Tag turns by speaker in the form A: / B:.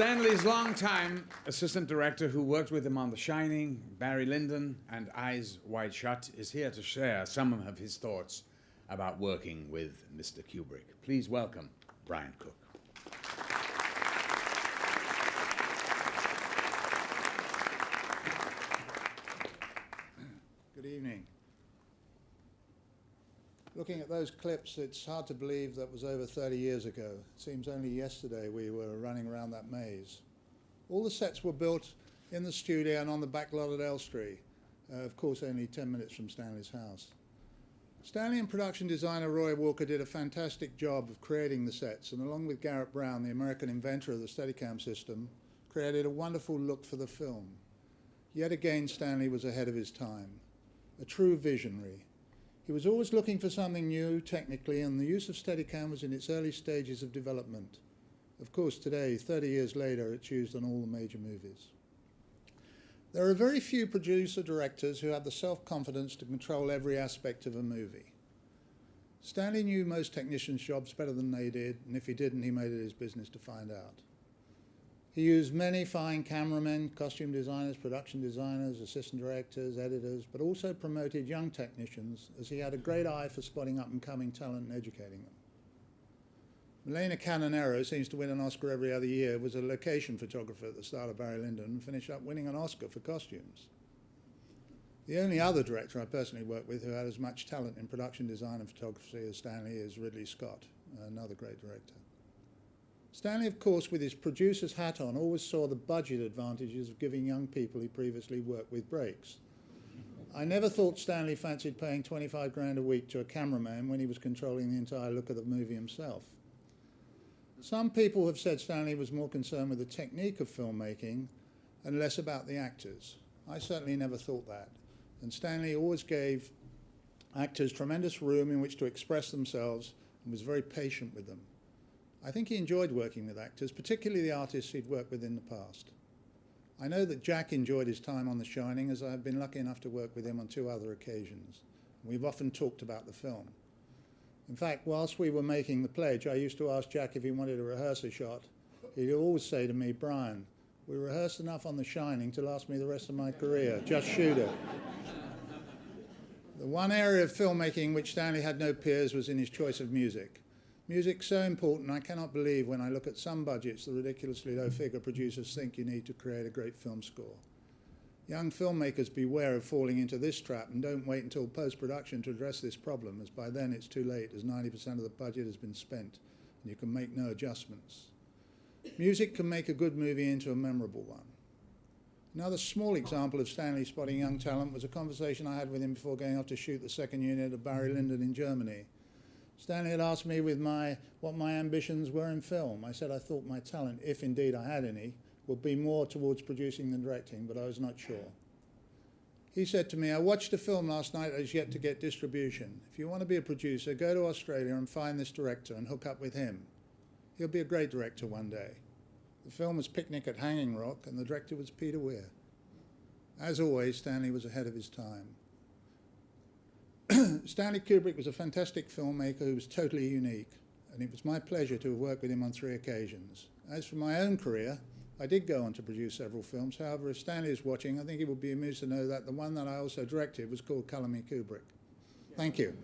A: Stanley's longtime assistant director who worked with him on The Shining, Barry Lyndon, and Eyes Wide Shut is here to share some of his thoughts about working with Mr. Kubrick. Please welcome Brian Cook.
B: Good evening. Looking at those clips, it's hard to believe that was over 30 years ago. It seems only yesterday we were running around that maze. All the sets were built in the studio and on the back lot at Elstree, of course only 10 minutes from Stanley's house. Stanley and production designer Roy Walker did a fantastic job of creating the sets, and along with Garrett Brown, the American inventor of the Steadicam system, created a wonderful look for the film. Yet again, Stanley was ahead of his time, a true visionary. He was always looking for something new technically, and the use of Steadicam was in its early stages of development. Of course, today, 30 years later, it's used on all the major movies. There are very few producer-directors who have the self-confidence to control every aspect of a movie. Stanley knew most technicians' jobs better than they did, and if he didn't, he made it his business to find out. He used many fine cameramen, costume designers, production designers, assistant directors, editors, but also promoted young technicians, as he had a great eye for spotting up-and-coming talent and educating them. Milena Canonero seems to win an Oscar every other year, was a location photographer at the start of Barry Lyndon, and finished up winning an Oscar for costumes. The only other director I personally worked with who had as much talent in production design and photography as Stanley is Ridley Scott, another great director. Stanley, of course, with his producer's hat on, always saw the budget advantages of giving young people he previously worked with breaks. I never thought Stanley fancied paying 25 grand a week to a cameraman when he was controlling the entire look of the movie himself. Some people have said Stanley was more concerned with the technique of filmmaking and less about the actors. I certainly never thought that. And Stanley always gave actors tremendous room in which to express themselves and was very patient with them. I think he enjoyed working with actors, particularly the artists he'd worked with in the past. I know that Jack enjoyed his time on The Shining, as I have been lucky enough to work with him on 2 other occasions. We've often talked about the film. In fact, whilst we were making The Pledge, I used to ask Jack if he wanted to rehearse a shot. He'd always say to me, "Brian, we rehearsed enough on The Shining to last me the rest of my career. Just shoot it." The one area of filmmaking in which Stanley had no peers was in his choice of music. Music's so important, I cannot believe when I look at some budgets the ridiculously low figure producers think you need to create a great film score. Young filmmakers beware of falling into this trap and don't wait until post-production to address this problem, as by then it's too late, as 90% of the budget has been spent and you can make no adjustments. Music can make a good movie into a memorable one. Another small example of Stanley spotting young talent was a conversation I had with him before going off to shoot the second unit of Barry Lyndon in Germany. Stanley had asked me what my ambitions were in film. I said I thought my talent, if indeed I had any, would be more towards producing than directing, but I was not sure. He said to me, "I watched a film last night that is yet to get distribution. If you want to be a producer, go to Australia and find this director and hook up with him. He'll be a great director one day." The film was Picnic at Hanging Rock, and the director was Peter Weir. As always, Stanley was ahead of his time. Stanley Kubrick was a fantastic filmmaker who was totally unique, and it was my pleasure to have worked with him on 3 occasions. As for my own career, I did go on to produce several films. However, if Stanley is watching, I think he would be amused to know that the one that I also directed was called Colour Me Kubrick. Thank you.